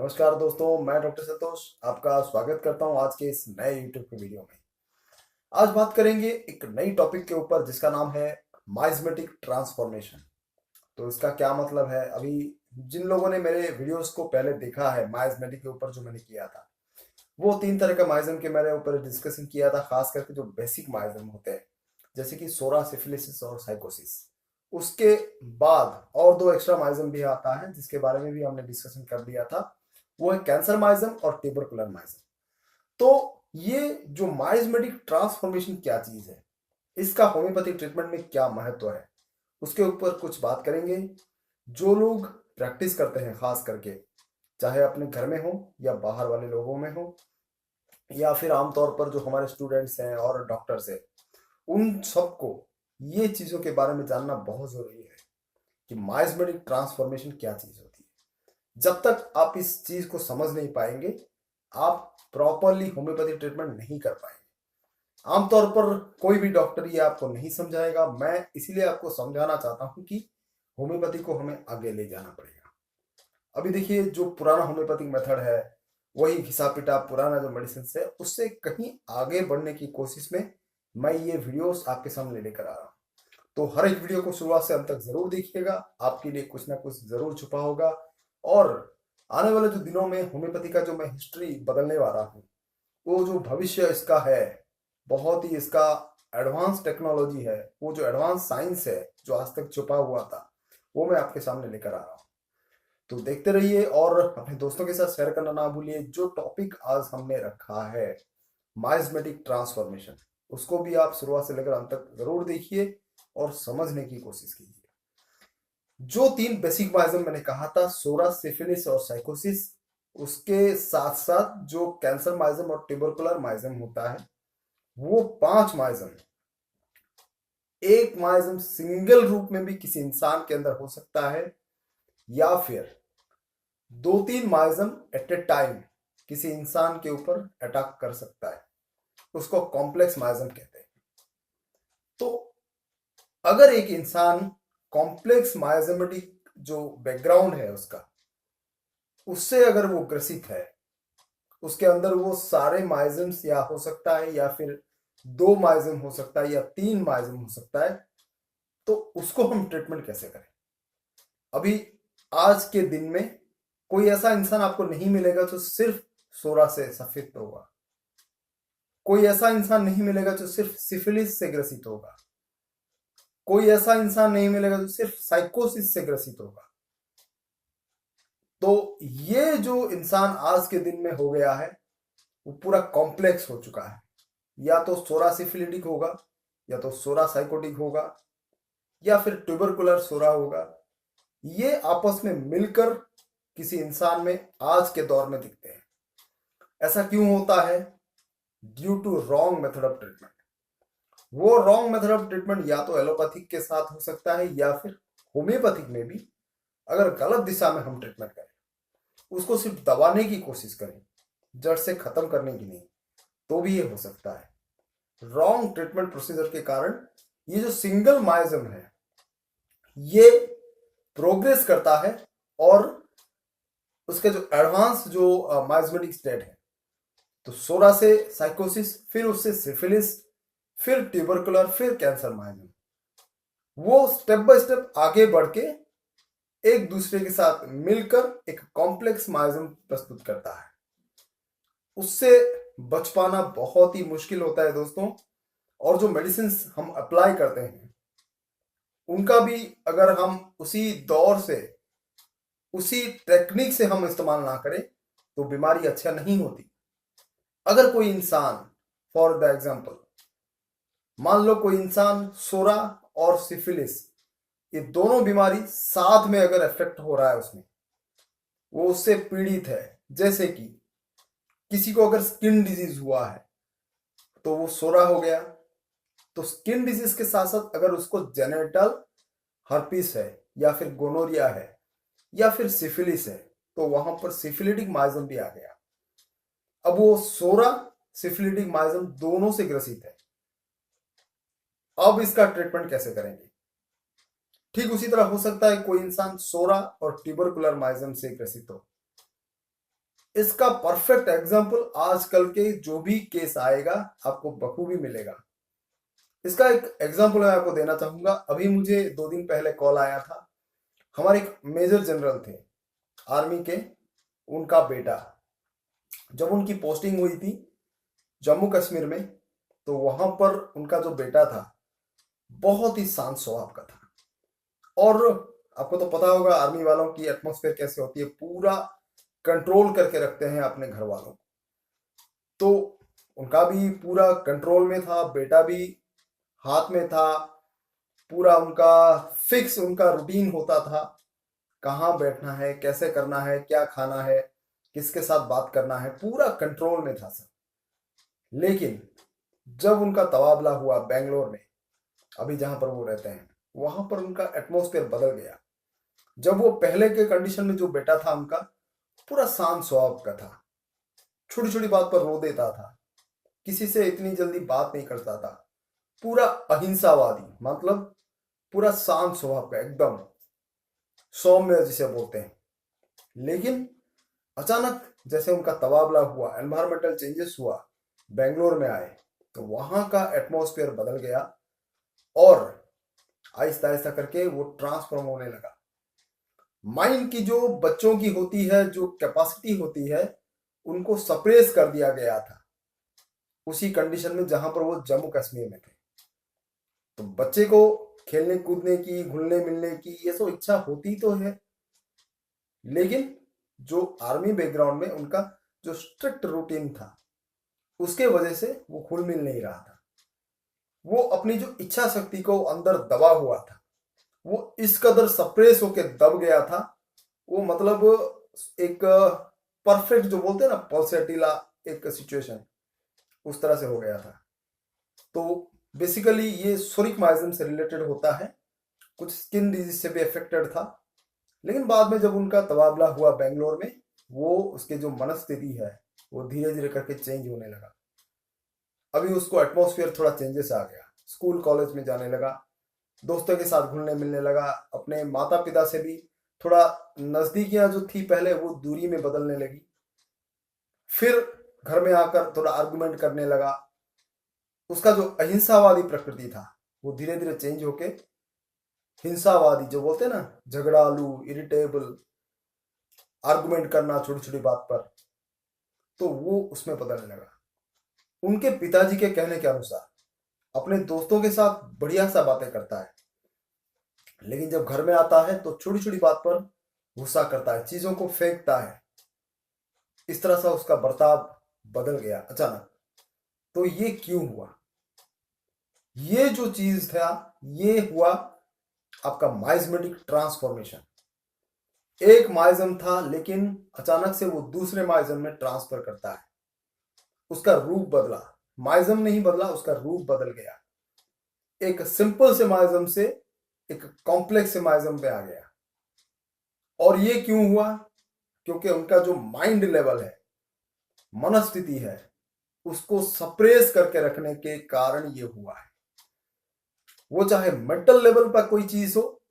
नमस्कार दोस्तों, मैं डॉक्टर संतोष आपका स्वागत करता हूं आज के इस नए यूट्यूब के वीडियो में। आज बात करेंगे एक नई टॉपिक के ऊपर जिसका नाम है माइज्मेटिक ट्रांसफॉर्मेशन। तो इसका क्या मतलब है? अभी जिन लोगों ने मेरे वीडियोस को पहले देखा है माइज्मेटिक के ऊपर जो मैंने किया था, वो 3 तरह का माइज्म के मेरे ऊपर डिस्कशन किया था, खास करके जो बेसिक माइज्म होते हैं जैसे कि सोरा, सिफिलिसिस और साइकोसिस। उसके बाद और 2 एक्स्ट्रा माइज्म भी आता है जिसके बारे में भी हमने डिस्कशन कर लिया था। वो है कैंसर माइज्म और ट्यूबरकुलर माइज्म। तो ये जो माइज्मेटिक ट्रांसफॉर्मेशन क्या चीज है, इसका होम्योपैथिक ट्रीटमेंट में क्या महत्व है, उसके ऊपर कुछ बात करेंगे। जो लोग प्रैक्टिस करते हैं, खास करके चाहे अपने घर में हो या बाहर वाले लोगों में हो, या फिर आमतौर पर जो हमारे स्टूडेंट्स हैं और डॉक्टर्स हैं, उन सबको ये चीजों के बारे में जानना बहुत जरूरी है कि माइज्मेटिक ट्रांसफॉर्मेशन क्या चीज होती है। जब तक आप इस चीज को समझ नहीं पाएंगे, आप प्रॉपरली होम्योपैथी ट्रीटमेंट नहीं कर पाएंगे। आमतौर पर कोई भी डॉक्टर ये आपको नहीं समझाएगा। मैं इसीलिए आपको समझाना चाहता हूँ कि होम्योपैथी को हमें आगे ले जाना पड़ेगा। अभी देखिए, जो पुराना होम्योपैथिक मेथड है, वही घिसा पिटा पुराना जो मेडिसिन है, उससे कहीं आगे बढ़ने की कोशिश में मैं ये वीडियोस आपके सामने लेकर आ रहा हूँ। तो हर एक वीडियो को शुरुआत से अंत तक जरूर देखिएगा, आपके लिए कुछ ना कुछ जरूर छुपा होगा। और आने वाले जो दिनों में होम्योपैथी का जो मैं हिस्ट्री बदलने वाला हूँ, वो जो भविष्य इसका है, बहुत ही इसका एडवांस टेक्नोलॉजी है, वो जो एडवांस साइंस है जो आज तक छुपा हुआ था, वो मैं आपके सामने लेकर आ रहा हूँ। तो देखते रहिए और अपने दोस्तों के साथ शेयर करना ना भूलिए। जो टॉपिक आज हमने रखा है, माइज्मेटिक ट्रांसफॉर्मेशन, उसको भी आप शुरुआत से लेकर अंत तक जरूर देखिए और समझने की कोशिश कीजिए। जो 3 बेसिक माइज्म मैंने कहा था, सोरा, सिफिलिस और साइकोसिस, उसके साथ साथ जो कैंसर माइज्म और ट्यूबरकुलर माइज्म होता है, वो 5 माइज्म। एक माइज्म सिंगल रूप में भी किसी इंसान के अंदर हो सकता है, या फिर 2-3 माइज्म एट ए टाइम किसी इंसान के ऊपर अटैक कर सकता है। उसको कॉम्प्लेक्स माइज्म कहते हैं। तो अगर एक इंसान कॉम्प्लेक्स माइज्मेटिक जो बैकग्राउंड है उसका, उससे अगर वो ग्रसित है, उसके अंदर वो सारे माइज्म्स या हो सकता है, या फिर 2 माइज्म हो सकता है, या 3 माइज्म हो सकता है, तो उसको हम ट्रीटमेंट कैसे करें? अभी आज के दिन में कोई ऐसा इंसान आपको नहीं मिलेगा जो सिर्फ सोरा से सफेद होगा। कोई ऐसा इंसान नहीं मिलेगा जो सिर्फ सिफिलिस से ग्रसित होगा। कोई ऐसा इंसान नहीं मिलेगा जो सिर्फ साइकोसिस से ग्रसित होगा। तो ये जो इंसान आज के दिन में हो गया है, वो पूरा कॉम्प्लेक्स हो चुका है। या तो सोरा सिफिलिटिक होगा, या तो सोरा साइकोटिक होगा, या फिर ट्यूबरकुलर सोरा होगा। ये आपस में मिलकर किसी इंसान में आज के दौर में दिखते हैं। ऐसा क्यों होता है? Due to wrong method of treatment. वो रॉन्ग मेथड ऑफ ट्रीटमेंट या तो एलोपैथिक के साथ हो सकता है, या फिर होम्योपैथिक में भी अगर गलत दिशा में हम ट्रीटमेंट करें, उसको सिर्फ दबाने की कोशिश करें, जड़ से खत्म करने की नहीं, तो भी ये हो सकता है। रॉन्ग ट्रीटमेंट प्रोसीजर के कारण ये जो सिंगल माइज्म है, ये प्रोग्रेस करता है, और उसके जो एडवांस जो माइज्मेटिक स्टेट है, तो सोरा से साइकोसिस, फिर उससे सिफिलिस, फिर ट्यूबरकुलर, फिर कैंसर माइज्म, वो स्टेप बाय स्टेप आगे बढ़ के एक दूसरे के साथ मिलकर एक कॉम्प्लेक्स माइज्म प्रस्तुत करता है। उससे बच पाना बहुत ही मुश्किल होता है दोस्तों। और जो मेडिसिन हम अप्लाई करते हैं, उनका भी अगर हम उसी दौर से, उसी टेक्निक से हम इस्तेमाल ना करें, तो बीमारी अच्छा नहीं होती। अगर कोई इंसान, फॉर द एग्जाम्पल, मान लो कोई इंसान सोरा और सिफिलिस, ये दोनों बीमारी साथ में अगर इफेक्ट हो रहा है उसमें, वो उससे पीड़ित है। जैसे कि किसी को अगर स्किन डिजीज हुआ है, तो वो सोरा हो गया। तो स्किन डिजीज के साथ साथ अगर उसको जेनेटल हर्पिस है, या फिर गोनोरिया है, या फिर सिफिलिस है, तो वहां पर सिफिलिटिक माइज्म भी आ गया। अब वो सोरा, सिफिलिटिक माइज्म दोनों से ग्रसित है। अब इसका ट्रीटमेंट कैसे करेंगे? ठीक उसी तरह हो सकता है कोई इंसान सोरा और ट्यूबरकुलर माइज्म से ग्रसित हो। इसका परफेक्ट एग्जाम्पल आजकल के जो भी केस आएगा आपको बखूबी मिलेगा। इसका एक एग्जाम्पल मैं आपको देना चाहूंगा। अभी मुझे 2 दिन पहले कॉल आया था। हमारे एक मेजर जनरल थे आर्मी के, उनका बेटा, जब उनकी पोस्टिंग हुई थी जम्मू कश्मीर में, तो वहां पर उनका जो बेटा था बहुत ही शांत स्वभाव का था। और आपको तो पता होगा आर्मी वालों की एटमॉस्फेयर कैसे होती है, पूरा कंट्रोल करके रखते हैं अपने घर वालों को। तो उनका भी पूरा कंट्रोल में था, बेटा भी हाथ में था, पूरा उनका फिक्स उनका रूटीन होता था, कहाँ बैठना है, कैसे करना है, क्या खाना है, किसके साथ बात करना है, पूरा कंट्रोल में था सब। लेकिन जब उनका तबादला हुआ बेंगलोर में, अभी जहां पर वो रहते हैं, वहां पर उनका एटमॉस्फेयर बदल गया। जब वो पहले के कंडीशन में जो बेटा था उनका, पूरा शांत स्वभाव का था, छोटी छोटी बात पर रो देता था, किसी से इतनी जल्दी बात नहीं करता था, पूरा अहिंसावादी, मतलब पूरा शांत स्वभाव का, एकदम सौम्य जिसे बोलते हैं। लेकिन अचानक जैसे उनका तबादला हुआ, एनवायरमेंटल चेंजेस हुआ, बेंगलोर में आए, तो वहां का एटमॉस्फेयर बदल गया और आहिस्ता आहिस्ता करके वो ट्रांसफॉर्म होने लगा। माइंड की जो बच्चों की होती है, जो कैपेसिटी होती है, उनको सप्रेस कर दिया गया था उसी कंडीशन में जहां पर वो जम्मू कश्मीर में थे। तो बच्चे को खेलने कूदने की, घुलने मिलने की ये सब इच्छा होती तो है, लेकिन जो आर्मी बैकग्राउंड में उनका जो स्ट्रिक्ट रूटीन था, उसके वजह से वो घुल मिल नहीं रहा था। वो अपनी जो इच्छा शक्ति को अंदर दबा हुआ था, वो इस कदर सप्रेस होके दब गया था। वो मतलब एक परफेक्ट जो बोलते हैं ना, पल्सेटिला एक सिचुएशन, उस तरह से हो गया था। तो बेसिकली ये सोरिक माइज्म से रिलेटेड होता है, कुछ स्किन डिजीज से भी अफेक्टेड था। लेकिन बाद में जब उनका तबादला हुआ बेंगलोर में, वो उसके जो मनस्थिति है वो धीरे धीरे करके चेंज होने लगा। अभी उसको एटमॉस्फेयर थोड़ा चेंजेस आ गया, स्कूल कॉलेज में जाने लगा, दोस्तों के साथ घुलने मिलने लगा, अपने माता पिता से भी थोड़ा नजदीकियां जो थी पहले वो दूरी में बदलने लगी। फिर घर में आकर थोड़ा आर्गुमेंट करने लगा। उसका जो अहिंसावादी प्रकृति था वो धीरे धीरे चेंज होके हिंसावादी, जो बोलते हैं ना, झगड़ालू, इरिटेबल, आर्गुमेंट करना छोटी छोटी बात पर, तो वो उसमें बदलने लगा। उनके पिताजी के कहने के अनुसार अपने दोस्तों के साथ बढ़िया सा बातें करता है, लेकिन जब घर में आता है तो छोटी छोटी बात पर गुस्सा करता है, चीजों को फेंकता है। इस तरह से उसका बर्ताव बदल गया अचानक। तो ये क्यों हुआ? ये जो चीज था, ये हुआ आपका माइज्मेटिक ट्रांसफॉर्मेशन। एक माइज्म था, लेकिन अचानक से वो दूसरे माइज्म में ट्रांसफर करता है, उसका रूप बदला। माइज्म नहीं बदला, उसका रूप बदल गया। एक सिंपल से माइज्म से एक कॉम्प्लेक्स से माइज्म पे आ गया। और ये क्यों हुआ? क्योंकि उनका जो माइंड लेवल है, मनस्थिति है, उसको सप्रेस करके रखने के कारण ये हुआ है। वो चाहे मेंटल लेवल पर कोई चीज हो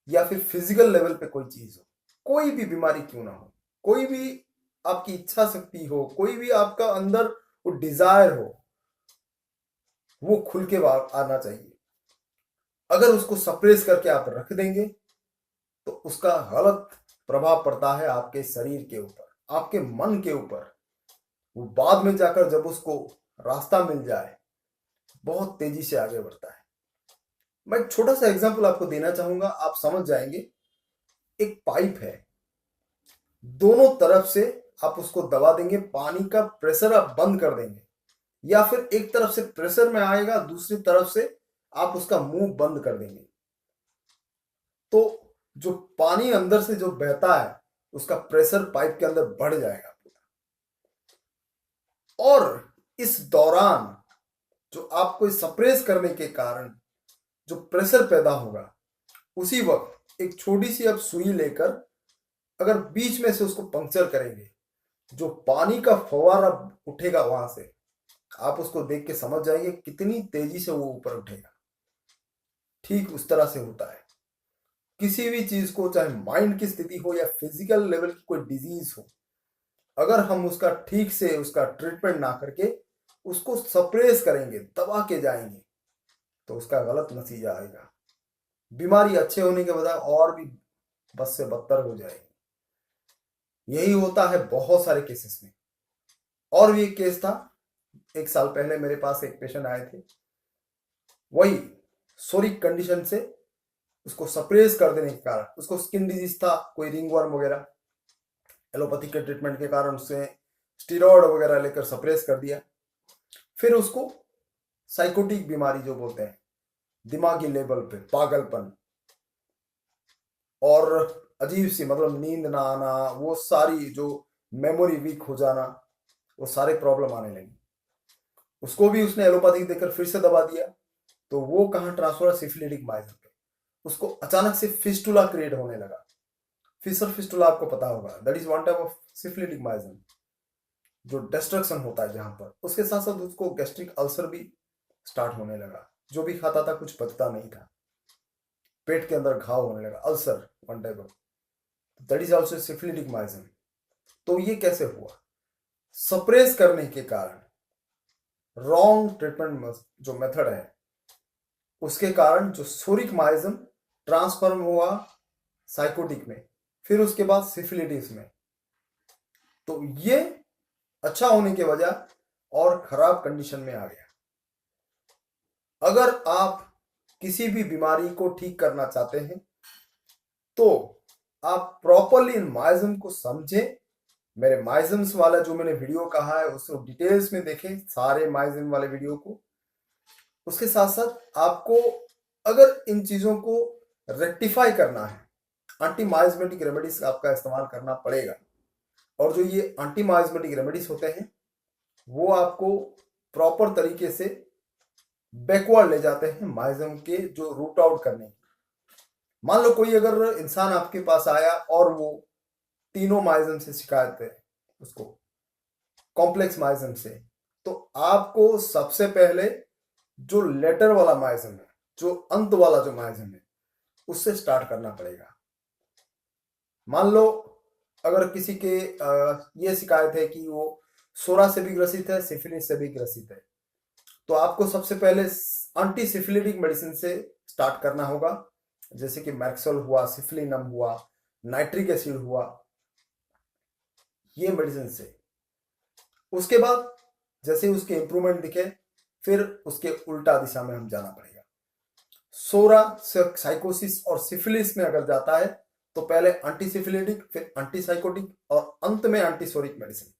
या फिर फिजिकल लेवल पे कोई चीज हो, कोई भी बीमारी क्यों ना हो, कोई भी आपकी इच्छा शक्ति हो, कोई भी आपका अंदर वो डिजायर हो, वो खुल के बाहर आना चाहिए। अगर उसको सप्रेस करके आप रख देंगे तो उसका गलत प्रभाव पड़ता है आपके शरीर के ऊपर, आपके मन के ऊपर। वो बाद में जाकर जब उसको रास्ता मिल जाए, बहुत तेजी से आगे बढ़ता है। मैं एक छोटा सा एग्जांपल आपको देना चाहूंगा, आप समझ जाएंगे। एक पाइप है, दोनों तरफ से आप उसको दबा देंगे, पानी का प्रेशर आप बंद कर देंगे, या फिर एक तरफ से प्रेशर में आएगा, दूसरी तरफ से आप उसका मुंह बंद कर देंगे, तो जो पानी अंदर से जो बहता है उसका प्रेशर पाइप के अंदर बढ़ जाएगा पूरा। और इस दौरान जो आपको सप्रेस करने के कारण जो प्रेशर पैदा होगा, उसी वक्त एक छोटी सी आप सुई लेकर अगर बीच में से उसको पंक्चर करेंगे, जो पानी का फव्वारा उठेगा वहां से, आप उसको देख के समझ जाएंगे कितनी तेजी से वो ऊपर उठेगा। ठीक उस तरह से होता है किसी भी चीज को, चाहे माइंड की स्थिति हो या फिजिकल लेवल की कोई डिजीज हो, अगर हम उसका ठीक से उसका ट्रीटमेंट ना करके उसको सप्रेस करेंगे, दबा के जाएंगे, तो उसका गलत नतीजा आएगा। बीमारी अच्छे होने के बजाय और भी बद से बदतर हो जाएगी। यही होता है बहुत सारे केसेस में। और भी एक केस था, 1 साल पहले मेरे पास एक पेशेंट आए थे, वही सोरिक कंडीशन से उसको सप्रेस कर देने के कारण, उसको स्किन डिजीज था, कोई रिंगवर्म वगैरह, एलोपैथी के ट्रीटमेंट के कारण उससे स्टीरॉयड वगैरह लेकर सप्रेस कर दिया। फिर उसको साइकोटिक बीमारी जो बोलते हैं, दिमागी लेवल पे पागलपन और अजीब सी मतलब नींद ना आना, वो सारी जो मेमोरी वीक हो जाना, वो सारे प्रॉब्लम आने लगी। उसको भी उसने एलोपैथिक देकर फिर से दबा दिया, तो वो कहाँ ट्रांसफर है सिफिलिटिक माइजन पे। उसको अचानक से फिस्टुला क्रिएट होने लगा। फिशर फिस्टुला आपको पता होगा, that is one type of syphilitic माइजन, जो डिस्ट्रक्शन होता है जहां पर। उसके साथ साथ उसको गैस्ट्रिक अल्सर भी स्टार्ट होने लगा, जो भी खाता था कुछ पचता नहीं था, पेट के अंदर घाव होने लगा, ulcer one type of, that is also syphilitic माइजन। तो ये कैसे हुआ? सप्रेस करने के कारण, रॉन्ग ट्रीटमेंट जो मेथड है उसके कारण जो सोरिक माइजन ट्रांसफॉर्म हुआ साइकोटिक में, फिर उसके बाद सिफिलिटिस में। तो ये अच्छा होने के बजाय और खराब कंडीशन में आ गया। अगर आप किसी भी बीमारी को ठीक करना चाहते हैं तो आप प्रॉपरली इन माइजम को समझें। मेरे माइजम्स वाला जो मैंने वीडियो कहा है उसको डिटेल्स में देखें, सारे माइजम वाले वीडियो को। उसके साथ साथ आपको अगर इन चीजों को रेक्टिफाई करना है, एंटी माइजमेटिक रेमेडीज का आपका इस्तेमाल करना पड़ेगा। और जो ये एंटी माइजमेटिक रेमेडीज होते हैं वो आपको प्रॉपर तरीके से बैकवर्ड ले जाते हैं माइजम के जो रूट आउट करने की। मान लो कोई अगर इंसान आपके पास आया और वो तीनों माइजम से शिकायत है, उसको कॉम्प्लेक्स माइजम से, तो आपको सबसे पहले जो लेटर वाला माइजम है, जो अंत वाला जो माइजम है, उससे स्टार्ट करना पड़ेगा। मान लो अगर किसी के ये शिकायत है कि वो सोरा से भी ग्रसित है, सिफिलिस से भी ग्रसित है, तो आपको सबसे पहले एंटी सिफिलिटिक मेडिसिन से स्टार्ट करना होगा, जैसे कि मैक्सोल हुआ, सिफिलिनम हुआ, नाइट्रिक एसिड हुआ, ये मेडिसिन से। उसके बाद जैसे उसके इंप्रूवमेंट दिखे, फिर उसके उल्टा दिशा में हम जाना पड़ेगा। सोरा साइकोसिस और सिफिलिस में अगर जाता है तो पहले एंटीसिफिलिटिक, फिर एंटीसाइकोटिक और अंत में एंटीसोरिक मेडिसिन।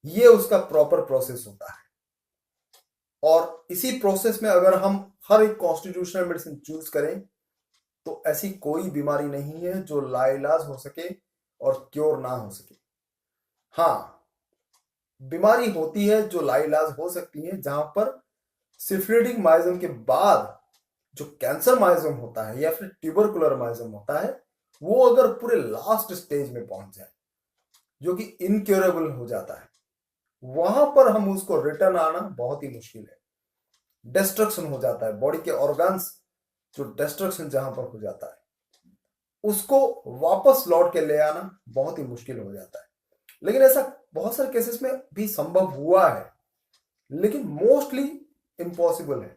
ये उसका प्रॉपर प्रोसेस होता है। और इसी प्रोसेस में अगर हम हर एक कॉन्स्टिट्यूशनल मेडिसिन चूज करें तो ऐसी कोई बीमारी नहीं है जो लाइलाज हो सके और क्योर ना हो सके। हाँ, बीमारी होती है जो लाइलाज हो सकती है, जहां पर सिफिलिटिक माइजम के बाद जो कैंसर माइजम होता है या फिर ट्यूबरकुलर माइजम होता है, वो अगर पूरे लास्ट स्टेज में पहुंच जाए, जो कि इनक्योरेबल हो जाता है, वहां पर हम उसको रिटर्न आना बहुत ही मुश्किल है। डिस्ट्रक्शन हो जाता है बॉडी के ऑर्गन्स, जो डिस्ट्रक्शन जहां पर हो जाता है उसको वापस लौट के ले आना बहुत ही मुश्किल हो जाता है। लेकिन ऐसा बहुत सारे केसेस में भी संभव हुआ है, लेकिन मोस्टली इम्पॉसिबल है।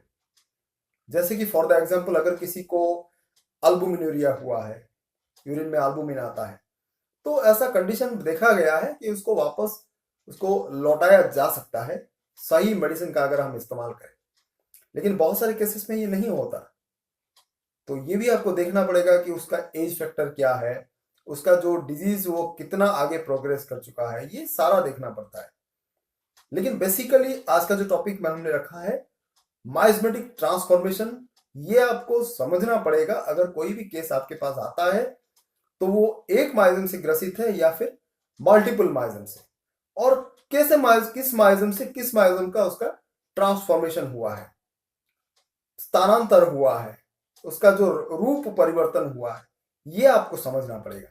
जैसे कि फॉर द एग्जांपल अगर किसी को अल्बुमिनूरिया हुआ है, यूरिन में अल्बुमिन आता है, तो ऐसा कंडीशन देखा गया है कि उसको वापस उसको लौटाया जा सकता है सही मेडिसिन का अगर हम इस्तेमाल करें। लेकिन बहुत सारे केसेस में ये नहीं होता, तो ये भी आपको देखना पड़ेगा कि उसका एज फैक्टर क्या है, उसका जो डिजीज वो कितना आगे प्रोग्रेस कर चुका है, ये सारा देखना पड़ता है। लेकिन बेसिकली आज का जो टॉपिक में हमने रखा है माइजमेटिक ट्रांसफॉर्मेशन, ये आपको समझना पड़ेगा। अगर कोई भी केस आपके पास आता है तो वो एक माइजम से ग्रसित है या फिर मल्टीपल माइजम से, और कैसे किस माइजम से किस माइजम का उसका ट्रांसफॉर्मेशन हुआ है, स्थानांतर हुआ है, उसका जो रूप परिवर्तन हुआ है, ये आपको समझना पड़ेगा।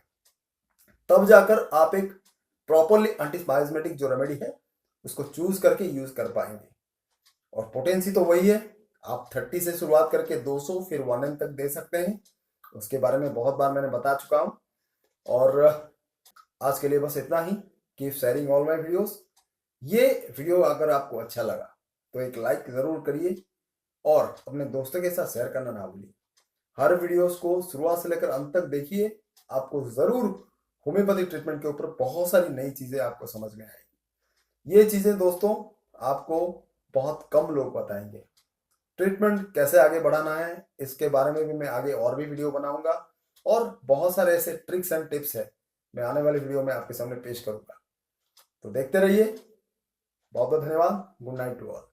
तब जाकर आप एक प्रॉपरली एंटीमाइजमेटिक जो रेमेडी है उसको चूज करके यूज कर पाएंगे। और पोटेंसी तो वही है, आप 30 से शुरुआत करके 200 फिर 1M तक दे सकते हैं। उसके बारे में बहुत बार मैंने बता चुका हूं। और आज के लिए बस इतना ही। Keep sharing all my videos. ये वीडियो अगर आपको अच्छा लगा तो एक लाइक जरूर करिए और अपने दोस्तों के साथ शेयर करना ना भूलिए। हर वीडियोस को शुरुआत से लेकर अंत तक देखिए, आपको जरूर होम्योपैथी ट्रीटमेंट के ऊपर बहुत सारी नई चीजें आपको समझ में आएगी। ये चीजें दोस्तों आपको बहुत कम लोग बताएंगे। ट्रीटमेंट कैसे आगे बढ़ाना है इसके बारे में भी मैं आगे और भी वीडियो बनाऊंगा और बहुत सारे ऐसे ट्रिक्स एंड टिप्स है मैं आने वाली वीडियो में आपके सामने पेश करूंगा। तो देखते रहिए। बहुत बहुत धन्यवाद। Good night to all.